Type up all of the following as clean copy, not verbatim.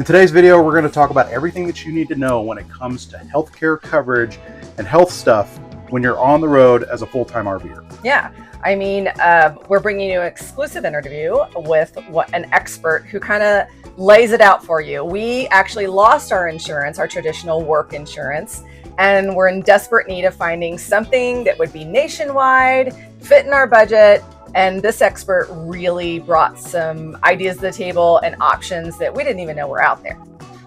In today's video, we're going to talk about everything that you need to know when it comes to healthcare coverage and health stuff when you're on the road as a full-time RVer. Yeah, I mean, we're bringing you an exclusive interview with an expert who kind of lays it out for you. We actually lost our insurance, our traditional work insurance, and we're in desperate need of finding something that would be nationwide, fit in our budget. And this expert really brought some ideas to the table and options that we didn't even know were out there.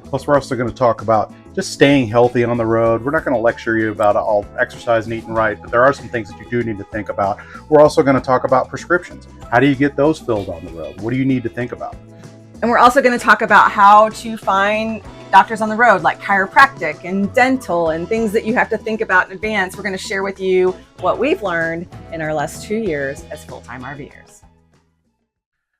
Plus, we're also going to talk about just staying healthy on the road. We're not going to lecture you about all exercise and eating right, but there are some things that you do need to think about. We're also going to talk about prescriptions. How do you get those filled on the road? What do you need to think about? And we're also going to talk about how to find doctors on the road, like chiropractic and dental and things that you have to think about in advance. We're going to share with you what we've learned in our last 2 years as full-time RVers.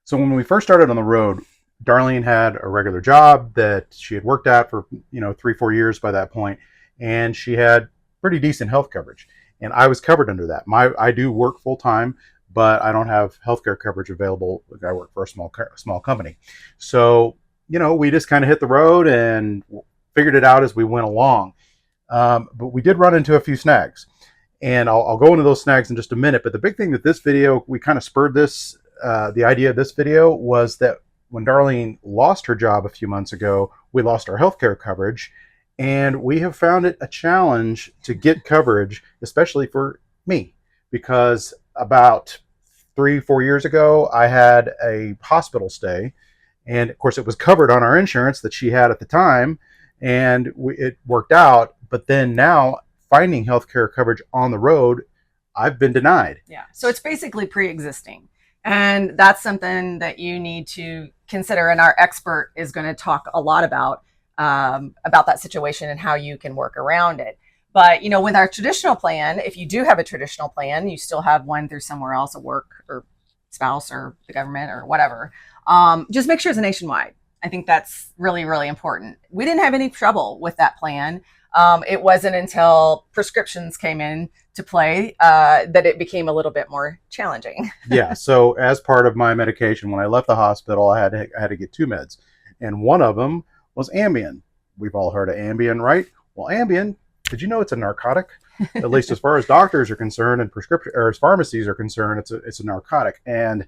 So when we first started on the road, Darlene had a regular job that she had worked at for 3-4 years by that point, and she had pretty decent health coverage, and I was covered under that. I do work full-time, but I don't have healthcare coverage available. I work for a small company. So, we just kind of hit the road and figured it out as we went along. But we did run into a few snags, and I'll go into those snags in just a minute. But the big thing that this video, we kind of spurred this, the idea of this video was that when Darlene lost her job a few months ago, we lost our healthcare coverage, and we have found it a challenge to get coverage, especially for me, because about 3-4 years ago, I had a hospital stay, and of course it was covered on our insurance that she had at the time, and it worked out. But then now finding healthcare coverage on the road, I've been denied. Yeah, so it's basically pre-existing, and that's something that you need to consider, and our expert is going to talk a lot about that situation and how you can work around it. But, with our traditional plan, if you do have a traditional plan, you still have one through somewhere else, a work or spouse or the government or whatever, just make sure it's nationwide. I think that's really, really important. We didn't have any trouble with that plan. It wasn't until prescriptions came in to play that it became a little bit more challenging. Yeah. So as part of my medication, when I left the hospital, I had to get 2 meds, and one of them was Ambien. We've all heard of Ambien, right? Well, Ambien, did you know it's a narcotic? At least as far as doctors are concerned and prescription or as pharmacies are concerned, it's a narcotic. And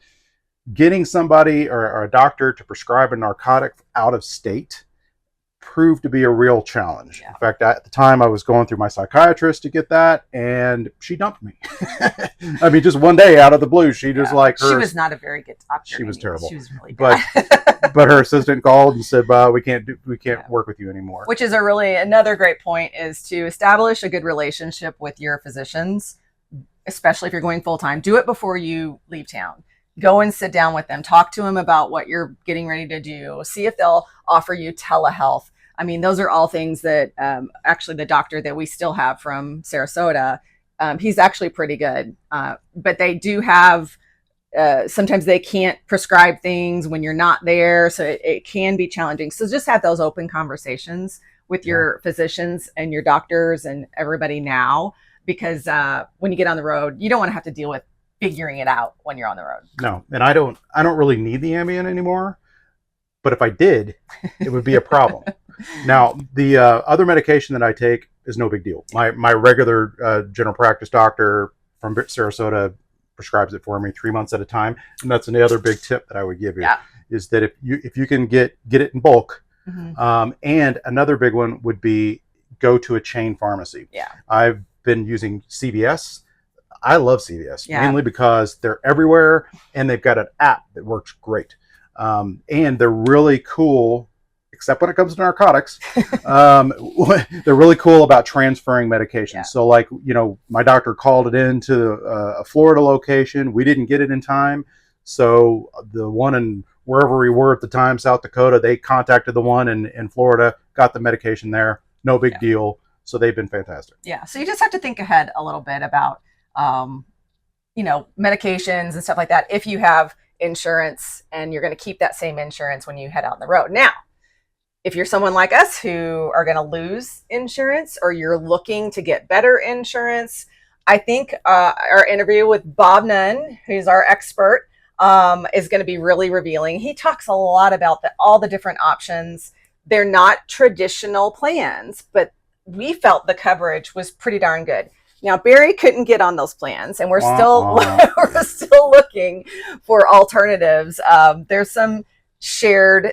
getting somebody or a doctor to prescribe a narcotic out of state proved to be a real challenge. Yeah. In fact, at the time I was going through my psychiatrist to get that, and she dumped me. I mean, just one day out of the blue, she just she was not a very good doctor. She was terrible. She was really bad. But her assistant called and said, we can't work with you anymore. Which is another great point, is to establish a good relationship with your physicians, especially if you're going full-time. Do it before you leave town. Go and sit down with them. Talk to them about what you're getting ready to do. See if they'll offer you telehealth. I mean, those are all things that actually the doctor that we still have from Sarasota, he's actually pretty good. But they do have, sometimes they can't prescribe things when you're not there. So it can be challenging. So just have those open conversations with your physicians and your doctors and everybody now, because when you get on the road, you don't want to have to deal with figuring it out when you're on the road. No, and I don't really need the Ambien anymore, but if I did, it would be a problem. Now, the other medication that I take is no big deal. My regular general practice doctor from Sarasota prescribes it for me 3 months at a time, and that's another big tip that I would give you, is that if you can get it in bulk, and another big one would be go to a chain pharmacy. Yeah, I've been using CVS. I love CVS, mainly because they're everywhere, and they've got an app that works great, and they're really cool. Except when it comes to narcotics, they're really cool about transferring medications. Yeah. So my doctor called it into a Florida location. We didn't get it in time. So the one in wherever we were at the time, South Dakota, they contacted the one in Florida, got the medication there. No big deal. So they've been fantastic. Yeah. So you just have to think ahead a little bit about, medications and stuff like that. If you have insurance and you're going to keep that same insurance when you head out on the road. Now, if you're someone like us who are going to lose insurance, or you're looking to get better insurance, I think our interview with Bob Nunn, who's our expert, is going to be really revealing. He talks a lot about all the different options They're not traditional plans, but we felt the coverage was pretty darn good. Now Barry couldn't get on those plans, and we're Wah, still wah. we're still looking for alternatives. There's some shared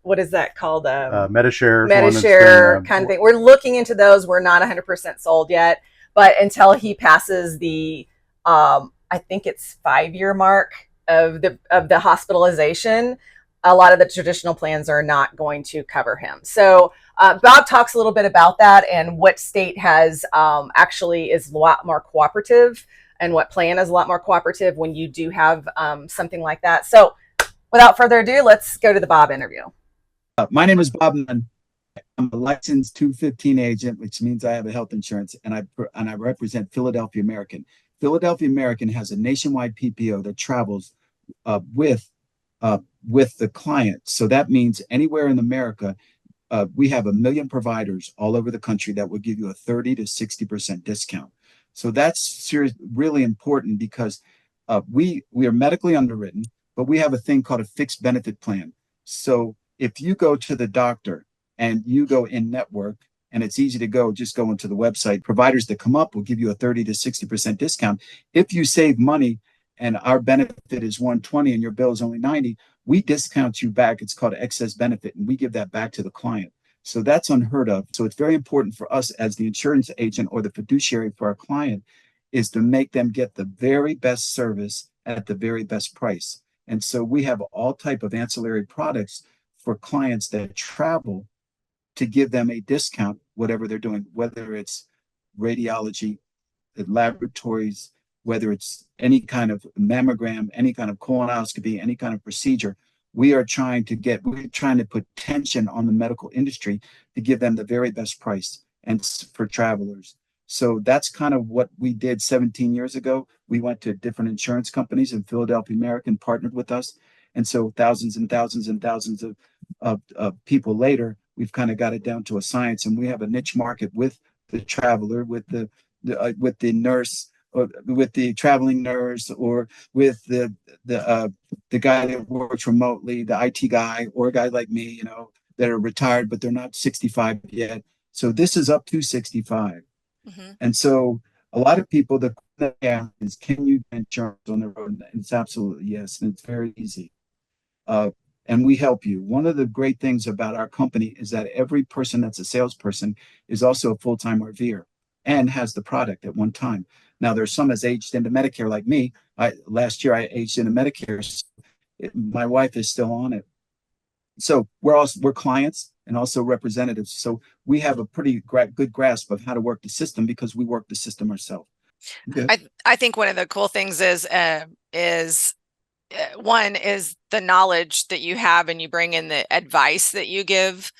what is that called? Metashare is one that's been Metashare kind of thing. We're looking into those. We're not 100% sold yet, but until he passes the, I think it's 5-year mark of the hospitalization, a lot of the traditional plans are not going to cover him. So Bob talks a little bit about that and what state has actually is a lot more cooperative and what plan is a lot more cooperative when you do have something like that. So without further ado, let's go to the Bob interview. My name is Bob Nunn. I'm a licensed 215 agent, which means I have a health insurance, and I represent Philadelphia American. Philadelphia American has a nationwide PPO that travels uh, with with the client. So that means anywhere in America, we have 1 million providers all over the country that will give you a 30 to 60% discount. So that's really important because we are medically underwritten, but we have a thing called a fixed benefit plan. So if you go to the doctor and you go in network, and it's easy to go, just go into the website. Providers that come up will give you a 30 to 60% discount. If you save money and our benefit is 120 and your bill is only 90, we discount you back. It's called excess benefit, and we give that back to the client. So that's unheard of. So it's very important for us as the insurance agent or the fiduciary for our client is to make them get the very best service at the very best price. And so we have all type of ancillary products for clients that travel to give them a discount, whatever they're doing, whether it's radiology, laboratories, whether it's any kind of mammogram, any kind of colonoscopy, any kind of procedure. We're trying to put tension on the medical industry to give them the very best price and for travelers. So that's kind of what we did 17 years ago. We went to different insurance companies, and Philadelphia American partnered with us. And so thousands and thousands and thousands of people later, we've kind of got it down to a science, and we have a niche market with the traveler, with the nurse, or with the traveling nurse, or with the guy that works remotely, the IT guy, or a guy like me, that are retired but they're not 65 yet. So this is up to 65. Mm-hmm. And so a lot of people, the question is, can you get insurance on the road? And it's absolutely yes, and it's very easy. Uh, and we help you. One of the great things about our company is that every person that's a salesperson is also a full-time RVer and has the product at one time. Now, there's some that's aged into Medicare like me. Last year I aged into Medicare. So my wife is still on it. So we're clients and also representatives. So we have a pretty good grasp of how to work the system because we work the system ourselves. Okay. I think one of the cool things is one is the knowledge that you have and you bring in the advice that you give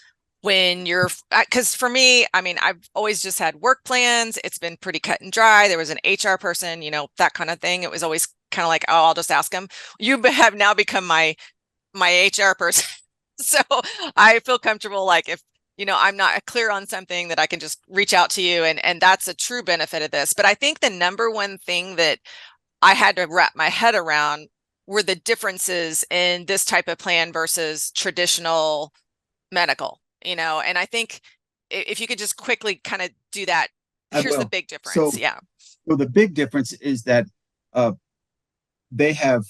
when you're, because for me, I mean, I've always just had work plans. It's been pretty cut and dry. There was an HR person, that kind of thing. It was always kind of like, oh, I'll just ask them. You have now become my HR person. So I feel comfortable, like if, I'm not clear on something, that I can just reach out to you. And that's a true benefit of this. But I think the number one thing that I had to wrap my head around were the differences in this type of plan versus traditional medical, and I think if you could just quickly kind of do that, here's the big difference. So the big difference is that they have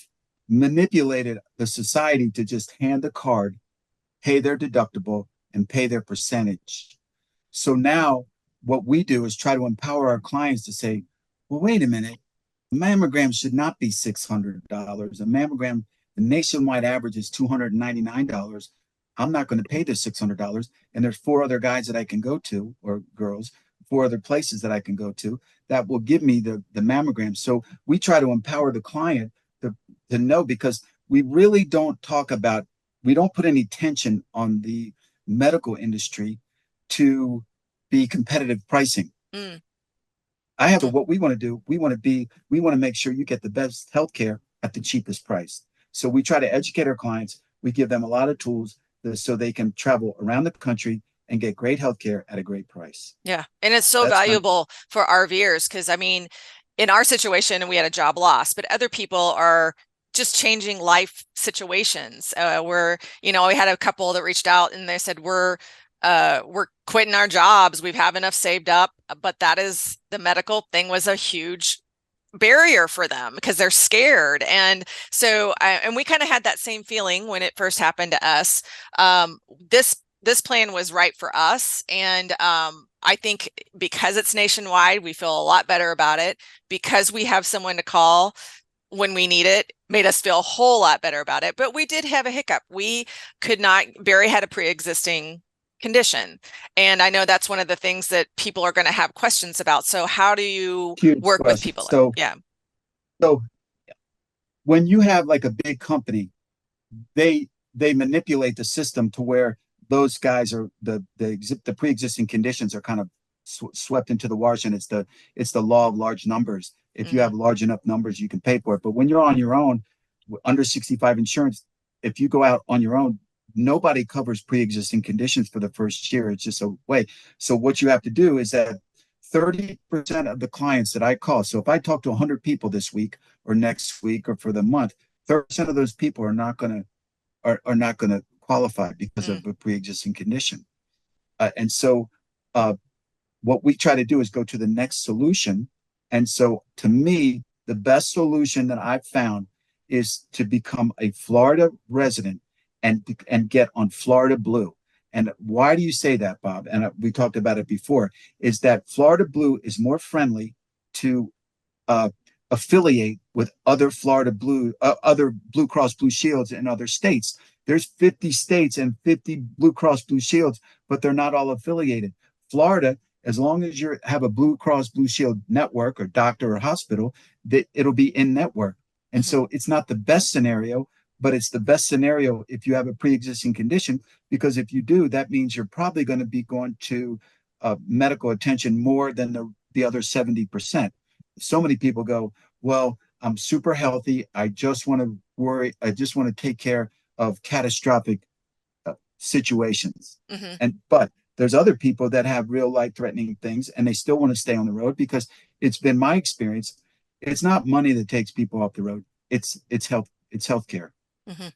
manipulated the society to just hand a card, pay their deductible, and pay their percentage. So now what we do is try to empower our clients to say, well, wait a minute, a mammogram should not be $600. A mammogram, the nationwide average is $299. I'm not going to pay this $600. And there's 4 other guys that I can go to, or girls, 4 other places that I can go to that will give me the mammogram. So we try to empower the client to know, because we really don't we don't put any tension on the medical industry to be competitive pricing. What we want to do, we want to make sure you get the best healthcare at the cheapest price. So we try to educate our clients. We give them a lot of tools so they can travel around the country and get great healthcare at a great price. Yeah. And it's so valuable for RVers, because I mean, in our situation, we had a job loss, but other people are just changing life situations. Where, you know, we had a couple that reached out and they said, we're quitting our jobs. We have enough saved up, but that is the medical thing was a huge barrier for them because they're scared. And so, and we kind of had that same feeling when it first happened to us. This plan was right for us. And I think because it's nationwide, we feel a lot better about it because we have someone to call when we need it, made us feel a whole lot better about it. But we did have a hiccup. We could not, Barry had a pre-existing condition. And I know that's one of the things that people are going to have questions about. So how do you Huge work with question. people? So, Yeah. so when you have like a big company, they manipulate the system to where those guys are the pre-existing conditions are kind of swept into the wash, and it's the law of large numbers. If you have large enough numbers, you can pay for it. But when you're on your own, under 65 insurance, if you go out on your own, nobody covers pre-existing conditions for the first year. It's just a way. So what you have to do is that 30% of the clients that I call, so if I talk to 100 people this week or next week or for the month, 30% of those people are not going to qualify because of a pre-existing condition. And so what we try to do is go to the next solution. And so to me, the best solution that I've found is to become a Florida resident and get on Florida Blue. And why do you say that, Bob? And we talked about it before, is that Florida Blue is more friendly to affiliate with other other Blue Cross Blue Shields in other states. There's 50 states and 50 Blue Cross Blue Shields, but they're not all affiliated. Florida, as long as you have a Blue Cross Blue Shield network or doctor or hospital, it'll be in network. And so it's not the best scenario, but it's the best scenario if you have a pre-existing condition, because if you do, that means you're probably going to be going to medical attention more than the other 70%. So many people go, well, I'm super healthy. I just want to take care of catastrophic situations. But there's other people that have real life threatening things and they still want to stay on the road, because it's been my experience. It's not money that takes people off the road. It's healthcare.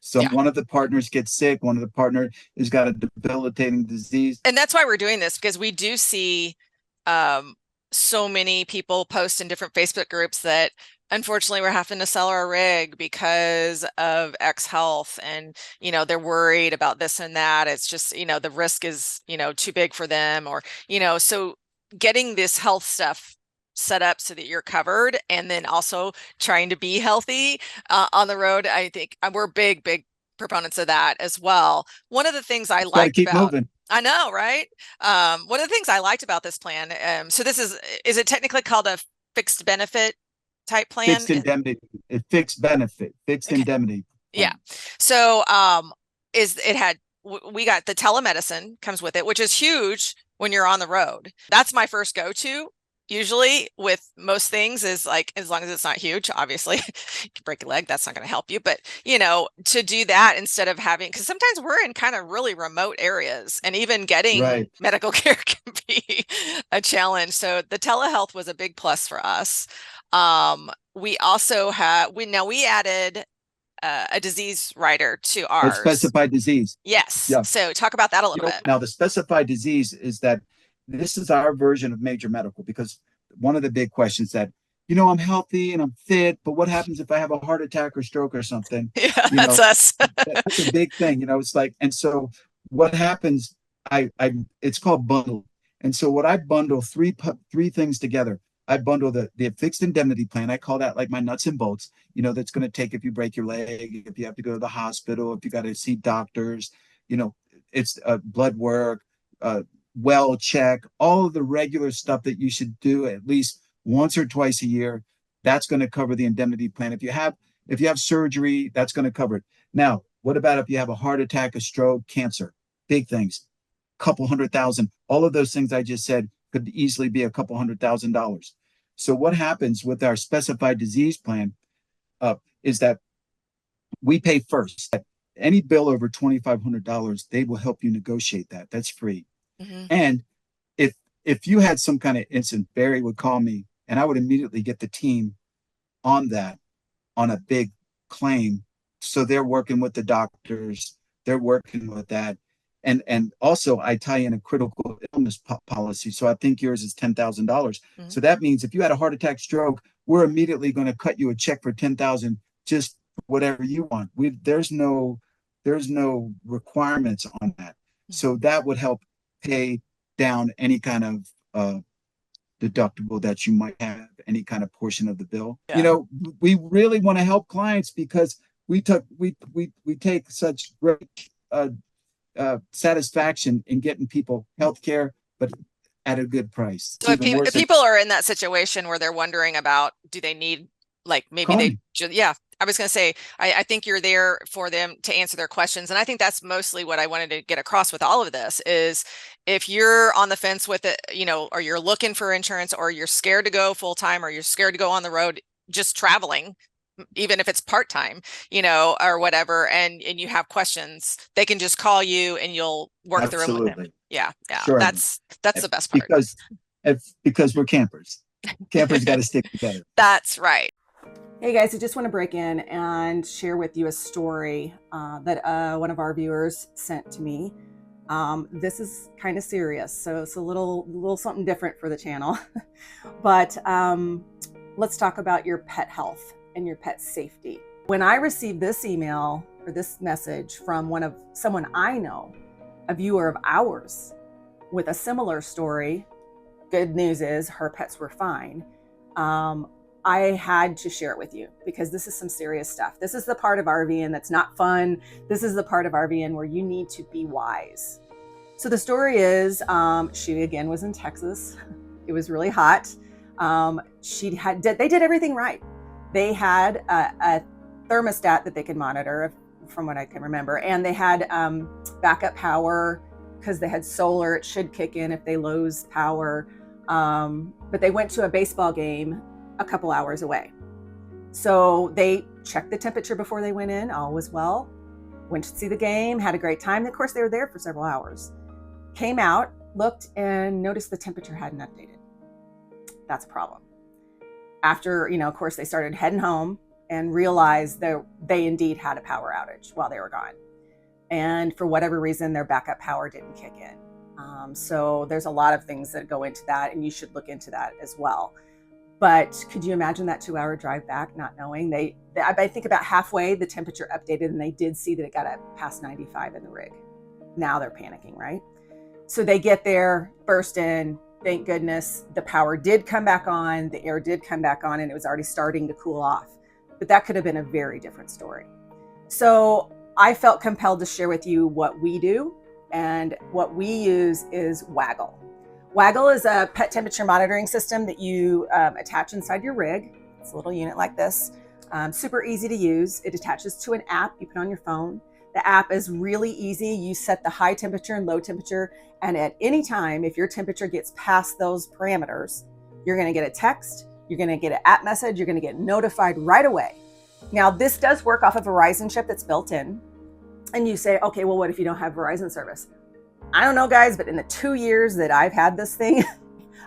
So one of the partners gets sick. One of the partner has got a debilitating disease. And that's why we're doing this, because we do see so many people post in different Facebook groups that unfortunately we're having to sell our rig because of X health, and they're worried about this and that. It's just the risk is too big for them, or so getting this health stuff set up so that you're covered, and then also trying to be healthy on the road. I think we're big proponents of that as well. One of the things I liked about moving. I know, right? One of the things I liked about this plan, so this is it technically called a fixed benefit type plan? Fixed indemnity, fixed benefit, fixed indemnity plan. Yeah. So we got the telemedicine comes with it, which is huge when you're on the road. That's my first go-to. Usually with most things is like, as long as it's not huge, obviously you can break a leg, that's not going to help you. But to do that instead of having, because sometimes we're in kind of really remote areas, and even getting medical care can be a challenge. So the telehealth was a big plus for us. We also we added a disease rider to ours. A specified disease. Yes. Yeah. So talk about that a little bit. Now the specified disease is that this is our version of major medical, because one of the big questions that, I'm healthy and I'm fit, but what happens if I have a heart attack or stroke or something? Yeah, that's us. That's a big thing, it's like, and so what happens, it's called bundle. And so what I bundle three things together. I bundle the fixed indemnity plan. I call that like my nuts and bolts, that's going to take if you break your leg, if you have to go to the hospital, if you got to see doctors, it's blood work, well check, all of the regular stuff that you should do at least once or twice a year. That's going to cover the indemnity plan. If you have surgery, that's going to cover it. Now, what about if you have a heart attack, a stroke, cancer? Big things, couple $100,000. All of those things I just said could easily be a couple $100,000. So what happens with our specified disease plan is that we pay first. Any bill over $2,500, they will help you negotiate that. That's free. And if you had some kind of incident, Barry would call me and I would immediately get the team on that, on a big claim. So they're working with the doctors, they're working with that. And also I tie in a critical illness policy. So I think yours is $10,000. So that means if you had a heart attack, stroke, we're immediately going to cut you a check for 10,000, just whatever you want. There's no requirements on that. So that would help pay down any kind of deductible that you might have, any kind of portion of the bill. Yeah. You know, we really want to help clients because we take such great satisfaction in getting people health care, but at a good price. So if people are in that situation where they're wondering about, do they need, like, maybe they just, yeah, I was going to say, I think you're there for them to answer their questions. And I think that's mostly what I wanted to get across with all of this is if you're on the fence with it, you know, or you're looking for insurance, or you're scared to go full time, or you're scared to go on the road, just traveling, even if it's part-time, you know, or whatever, and you have questions, they can just call you and you'll work through them with them. Yeah. Sure. That's the best part. Because we're campers. Campers got to stick together. That's right. Hey guys, I just want to break in and share with you a story that one of our viewers sent to me. This is kind of serious, so it's a little something different for the channel. But let's talk about your pet health and your pet safety. When I received this email or this message from someone I know, a viewer of ours, with a similar story, good news is her pets were fine. I had to share it with you because this is some serious stuff. This is the part of RVing that's not fun. This is the part of RVing where you need to be wise. So the story is, she again was in Texas. It was really hot. They did everything right. They had a thermostat that they could monitor, from what I can remember, and they had backup power because they had solar. It should kick in if they lose power. But they went to a baseball game a couple hours away. So they checked the temperature before they went in. All was well. Went to see the game, had a great time. Of course, they were there for several hours. Came out, looked, and noticed the temperature hadn't updated. That's a problem. After, of course, they started heading home and realized that they indeed had a power outage while they were gone. And for whatever reason, their backup power didn't kick in. So there's a lot of things that go into that, and you should look into that as well. But could you imagine that 2-hour drive back, not knowing? I think about halfway, the temperature updated, and they did see that it got up past 95 in the rig. Now they're panicking, right? So they get there, burst in. Thank goodness the power did come back on, the air did come back on, and it was already starting to cool off. But that could have been a very different story. So I felt compelled to share with you what we do, and what we use is Waggle. Waggle is a pet temperature monitoring system that you attach inside your rig. It's a little unit like this, super easy to use. It attaches to an app you put on your phone. The app is really easy. You set the high temperature and low temperature, and at any time, if your temperature gets past those parameters, you're going to get a text, you're going to get an app message, you're going to get notified right away. Now, this does work off a Verizon chip that's built in, and you say, okay, well, what if you don't have Verizon service? I don't know, guys, but in the 2 years that I've had this thing,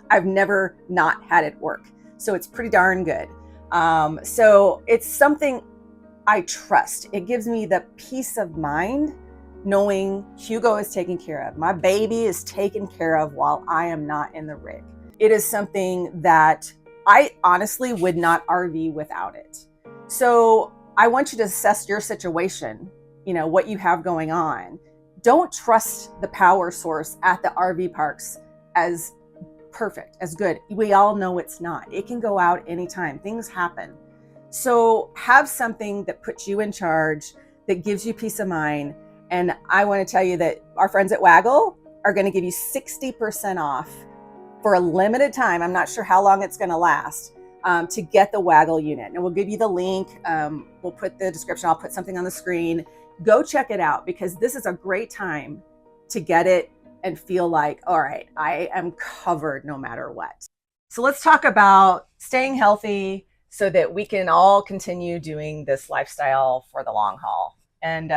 I've never not had it work. So it's pretty darn good. So it's something I trust. It gives me the peace of mind knowing Hugo is taken care of. My baby is taken care of while I am not in the rig. It is something that I honestly would not RV without it. So I want you to assess your situation, what you have going on. Don't trust the power source at the RV parks as perfect, as good. We all know it's not. It can go out anytime. Things happen. So have something that puts you in charge, that gives you peace of mind. And I want to tell you that our friends at Waggle are going to give you 60% off for a limited time. I'm not sure how long it's going to last, to get the Waggle unit. And we'll give you the link. We'll put the description. I'll put something on the screen. Go check it out, because this is a great time to get it and feel like, all right, I am covered no matter what. So let's talk about staying healthy so that we can all continue doing this lifestyle for the long haul. And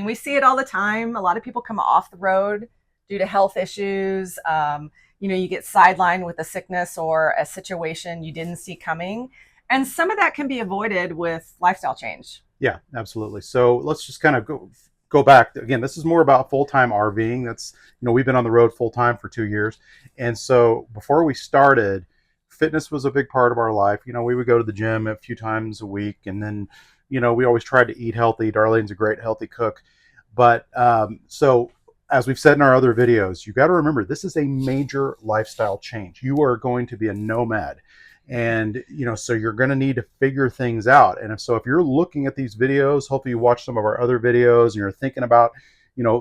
we see it all the time. A lot of people come off the road due to health issues. You get sidelined with a sickness or a situation you didn't see coming. And some of that can be avoided with lifestyle change. Yeah, absolutely. So let's just kind of go back again. This is more about full-time RVing. That's, we've been on the road full-time for 2 years. And so before we started, fitness was a big part of our life. We would go to the gym a few times a week, and then, we always tried to eat healthy. Darlene's a great healthy cook. But so as we've said in our other videos, you got to remember, this is a major lifestyle change. You are going to be a nomad. And, so you're going to need to figure things out. And if you're looking at these videos, hopefully you watch some of our other videos and you're thinking about,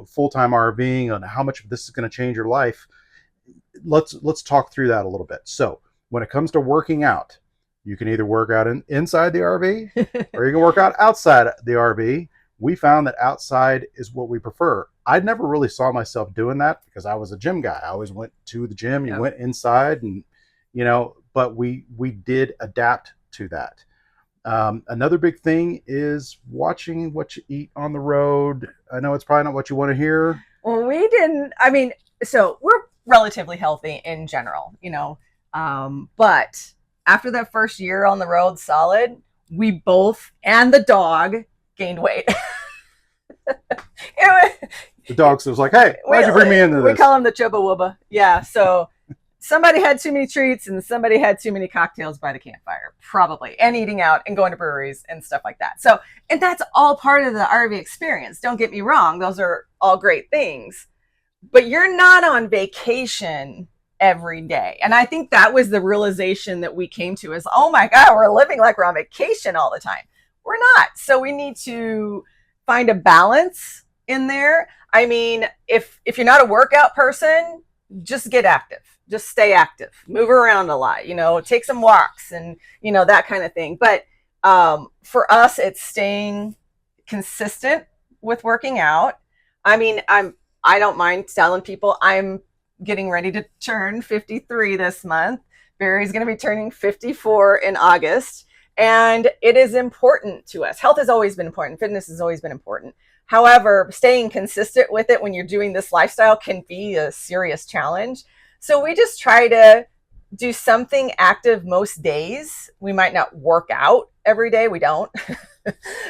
full-time RVing and how much of this is going to change your life. Let's talk through that a little bit. So when it comes to working out, you can either work out inside the RV or you can work out outside the RV. We found that outside is what we prefer. I never really saw myself doing that because I was a gym guy. I always went to the gym, you went inside, and, but we did adapt to that. Another big thing is watching what you eat on the road. I know it's probably not what you want to hear. Well, we didn't, so we're relatively healthy in general, but after that first year on the road solid, we both, and the dog, gained weight. The dog was like, hey, why'd you bring me into this? We call him the Chubba Wubba. Yeah, so somebody had too many treats and somebody had too many cocktails by the campfire, probably, and eating out and going to breweries and stuff like that. So, and that's all part of the RV experience. Don't get me wrong. Those are all great things, but you're not on vacation every day. And I think that was the realization that we came to is, oh my God, we're living like we're on vacation all the time. We're not. So we need to find a balance in there. If you're not a workout person, just get active. Just stay active, move around a lot, take some walks and, that kind of thing. But for us, it's staying consistent with working out. I don't mind telling people I'm getting ready to turn 53 this month. Barry's going to be turning 54 in August. And it is important to us. Health has always been important. Fitness has always been important. However, staying consistent with it when you're doing this lifestyle can be a serious challenge. So we just try to do something active most days. We might not work out every day. We don't,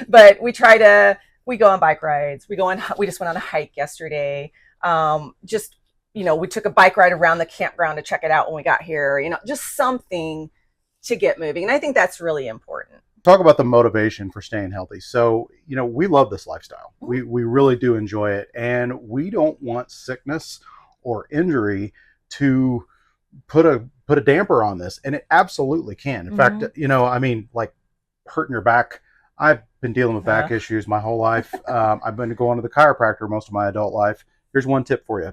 but we go on bike rides. We just went on a hike yesterday. We took a bike ride around the campground to check it out when we got here, just something to get moving. And I think that's really important. Talk about the motivation for staying healthy. So, we love this lifestyle. We really do enjoy it. And we don't want sickness or injury to put a damper on this. And it absolutely can. In fact, like hurting your back. I've been dealing with back issues my whole life. I've been going to the chiropractor most of my adult life. Here's one tip for you.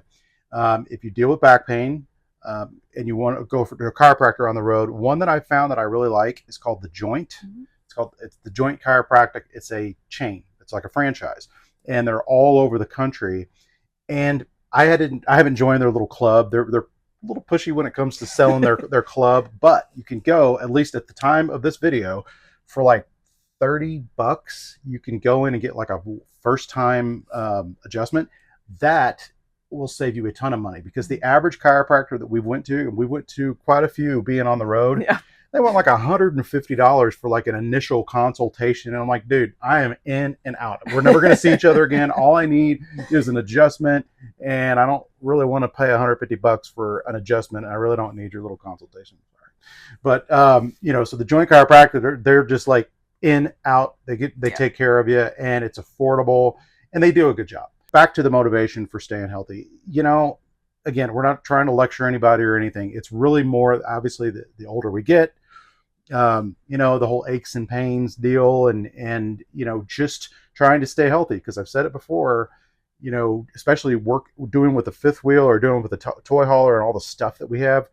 If you deal with back pain, and you want to go to a chiropractor on the road, one that I found that I really like is called The Joint. It's The Joint Chiropractic. It's a chain. It's like a franchise, and they're all over the country. And I haven't joined their little club. They're a little pushy when it comes to selling their club, but you can go, at least at the time of this video, for like $30. You can go in and get like a first time adjustment. That will save you a ton of money, because the average chiropractor that we went to quite a few being on the road, they want like $150 for like an initial consultation. And I'm like, dude, I am in and out. We're never going to see each other again. All I need is an adjustment, and I don't really want to pay $150 for an adjustment. I really don't need your little consultation. Sorry. But so the Joint Chiropractor, they're just like in, out. They take care of you, and it's affordable, and they do a good job. Back to the motivation for staying healthy. Again, we're not trying to lecture anybody or anything. It's really more, obviously, the older we get, the whole aches and pains deal, and just trying to stay healthy. Because I've said it before, especially doing with the fifth wheel or doing with the toy hauler and all the stuff that we have.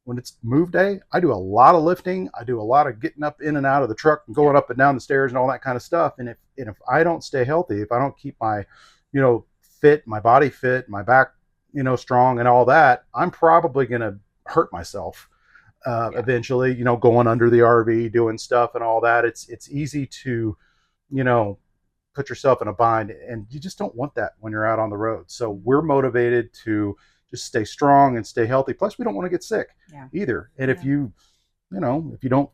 When it's move day, I do a lot of lifting. I do a lot of getting up in and out of the truck and going up and down the stairs and all that kind of stuff. And if I don't stay healthy, if I don't keep my fit, my body fit, my back, strong and all that, I'm probably going to hurt myself eventually, going under the RV, doing stuff and all that. It's easy to, put yourself in a bind, and you just don't want that when you're out on the road. So we're motivated to just stay strong and stay healthy. Plus, we don't want to get sick either. And if you you know, if you don't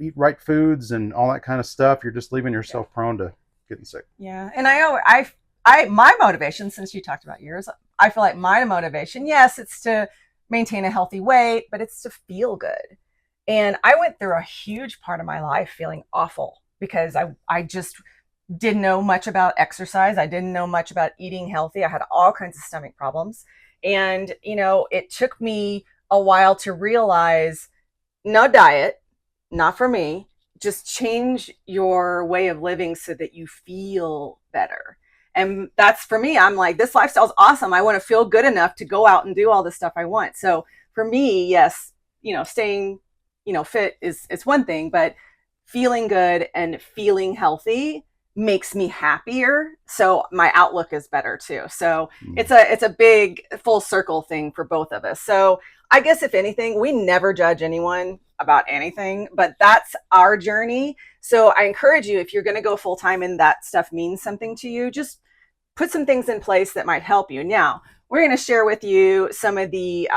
eat right foods and all that kind of stuff, you're just leaving yourself prone to getting sick. Yeah, and my motivation, since you talked about yours, I feel like my motivation, yes, it's to maintain a healthy weight, but it's to feel good. And I went through a huge part of my life feeling awful because I just didn't know much about exercise. I didn't know much about eating healthy. I had all kinds of stomach problems. And, you know, it took me a while to realize no diet, not for me. Just change your way of living so that you feel better. And that's for me. I'm like, this lifestyle's awesome. I want to feel good enough to go out and do all the stuff I want. So for me, yes, you know, staying, you know, fit is one thing, but feeling good and feeling healthy makes me happier. So my outlook is better too. So it's a big full circle thing for both of us. So I guess if anything, we never judge anyone about anything, but that's our journey. So I encourage you, if you're going to go full time and that stuff means something to you, just put some things in place that might help you. Now, we're going to share with you some of the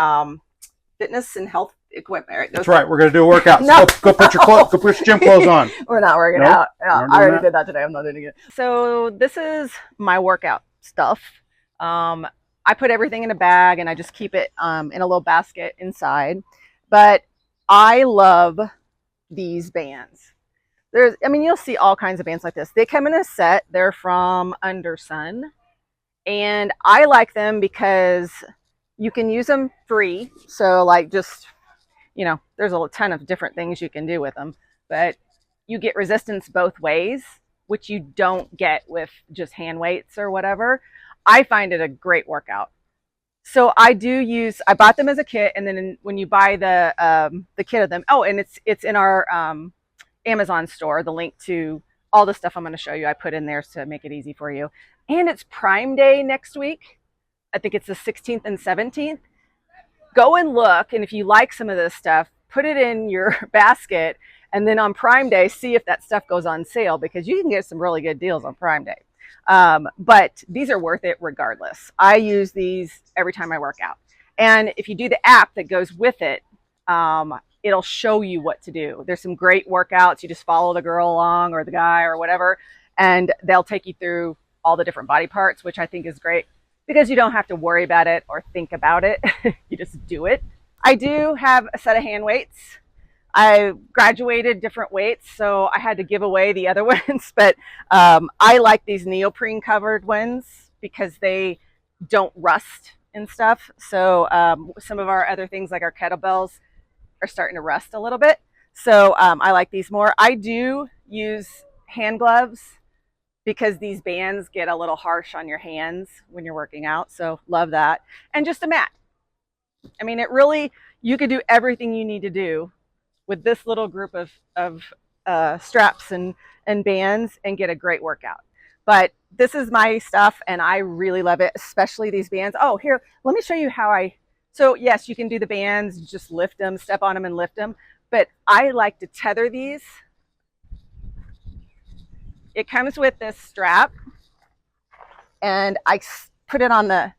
fitness and health equipment. Right? That's right. We're going to do a workout. No. Go put your gym clothes on. We're not working Nope. out. No, We're not I doing already that. did that today. I'm not doing it again. So this is my workout stuff. I put everything in a bag and I just keep it in a little basket inside. But I love these bands. You'll see all kinds of bands like this. They come in a set. They're from Undersun. And I like them because you can use them free. So like just, you know, there's a ton of different things you can do with them. But you get resistance both ways, which you don't get with just hand weights or whatever. I find it a great workout. So I bought them as a kit, and then when you buy the kit of them, and it's in our Amazon store. The link to all the stuff I'm going to show you, I put in there to make it easy for you. And it's Prime Day next week. I think it's the 16th and 17th. Go and look, and if you like some of this stuff, put it in your basket, and then on Prime Day, see if that stuff goes on sale, because you can get some really good deals on Prime Day. But these are worth it regardless. I use these every time I work out. And if you do the app that goes with it, it'll show you what to do. There's some great workouts. You just follow the girl along or the guy or whatever, and they'll take you through all the different body parts, which I think is great because you don't have to worry about it or think about it. You just do it. I do have a set of hand weights. I graduated different weights, so I had to give away the other ones, but I like these neoprene covered ones because they don't rust and stuff. So some of our other things like our kettlebells are starting to rust a little bit. So I like these more. I do use hand gloves because these bands get a little harsh on your hands when you're working out. So love that. And just a mat. I mean, you could do everything you need to do with this little group of straps and bands and get a great workout. But this is my stuff and I really love it, especially these bands. Oh, here, let me show you so yes, you can do the bands, just lift them, step on them and lift them. But I like to tether these. It comes with this strap and I put it on the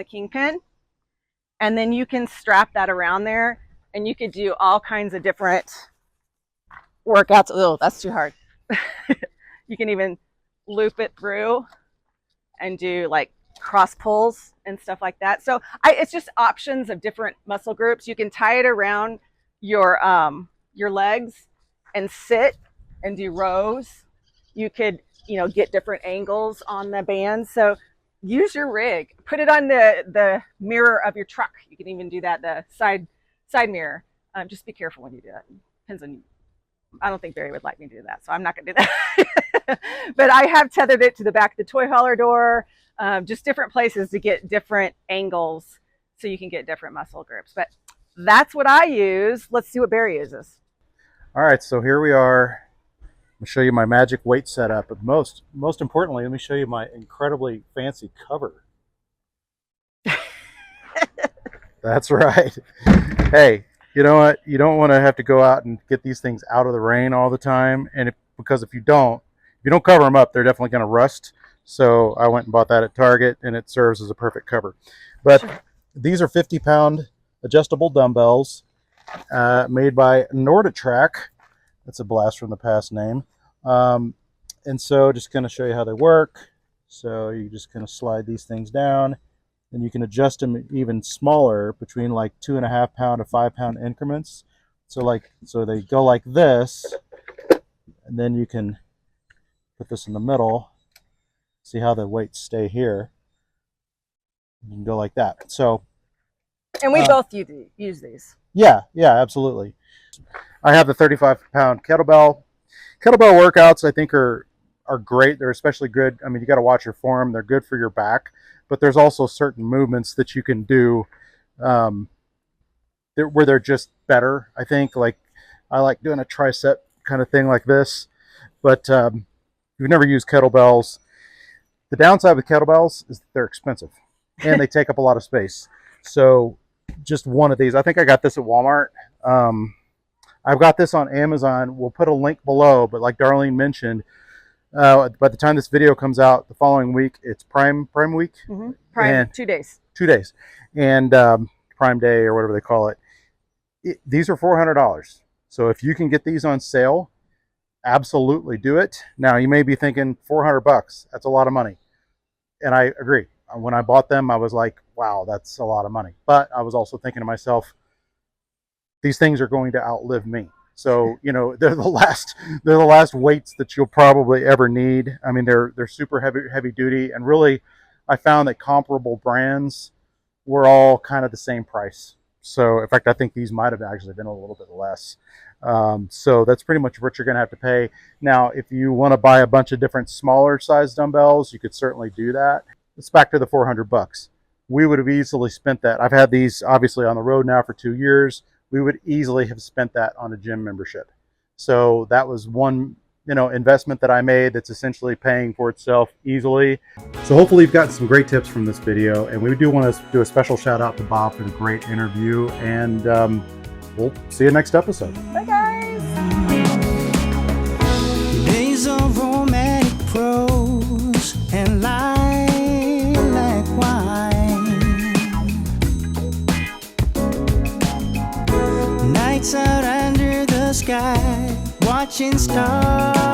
kingpin, and then you can strap that around there and you could do all kinds of different workouts. Oh, that's too hard. You can even loop it through and do like cross pulls and stuff like that. So it's just options of different muscle groups. You can tie it around your legs and sit and do rows. You could, get different angles on the bands. So use your rig. Put it on the mirror of your truck. You can even do that, the side mirror. Just be careful when you do that. Depends on you. I don't think Barry would like me to do that, so I'm not going to do that. But I have tethered it to the back of the toy hauler door, just different places to get different angles so you can get different muscle groups. But that's what I use. Let's see what Barry uses. All right, so here we are. I'm going to show you my magic weight setup, but most importantly, let me show you my incredibly fancy cover. That's right. Hey, you know what? You don't want to have to go out and get these things out of the rain all the time, and because if you don't cover them up, they're definitely going to rust. So I went and bought that at Target, and it serves as a perfect cover. But sure. These are 50-pound adjustable dumbbells, made by Norditrack. That's a blast from the past name. And so just going to show you how they work. So you just kind of slide these things down, and you can adjust them even smaller between like 2.5 pound to 5 pound increments. So they go like this, and then you can put this in the middle. See how the weights stay here. You can go like that. So, And we both use these. yeah, absolutely. I have the 35-pound kettlebell. Kettlebell workouts, I think, are great. They're especially good. I mean, you got to watch your form. They're good for your back, but there's also certain movements that you can do where they're just better. I think, like, I like doing a tricep kind of thing like this, but if you've never used kettlebells, the downside with kettlebells is that they're expensive and they take up a lot of space. So just one of these, I think I got this at Walmart. I've got this on Amazon. We'll put a link below, but like Darlene mentioned, by the time this video comes out the following week, it's Prime Week. Mm-hmm. Prime, 2 days. 2 days. And Prime Day or whatever they call it. These are $400. So if you can get these on sale, absolutely do it. Now you may be thinking $400, that's a lot of money. And I agree. When I bought them, I was like, wow, that's a lot of money. But I was also thinking to myself, these things are going to outlive me. So, you know, they're the last weights that you'll probably ever need. I mean, they're super heavy duty, and really I found that comparable brands were all kind of the same price. So in fact, I think these might have actually been a little bit less. So that's pretty much what you're going to have to pay. Now, if you want to buy a bunch of different smaller size dumbbells, you could certainly do that. It's back to the $400. We would have easily spent that. I've had these obviously on the road now for 2 years. We would easily have spent that on a gym membership. So that was one, investment that I made that's essentially paying for itself easily. So hopefully you've gotten some great tips from this video, and we do want to do a special shout out to Bob for the great interview, and we'll see you next episode. Bye, guys. Days of romantic prose and lilac wine, nights out under the sky, watching stars.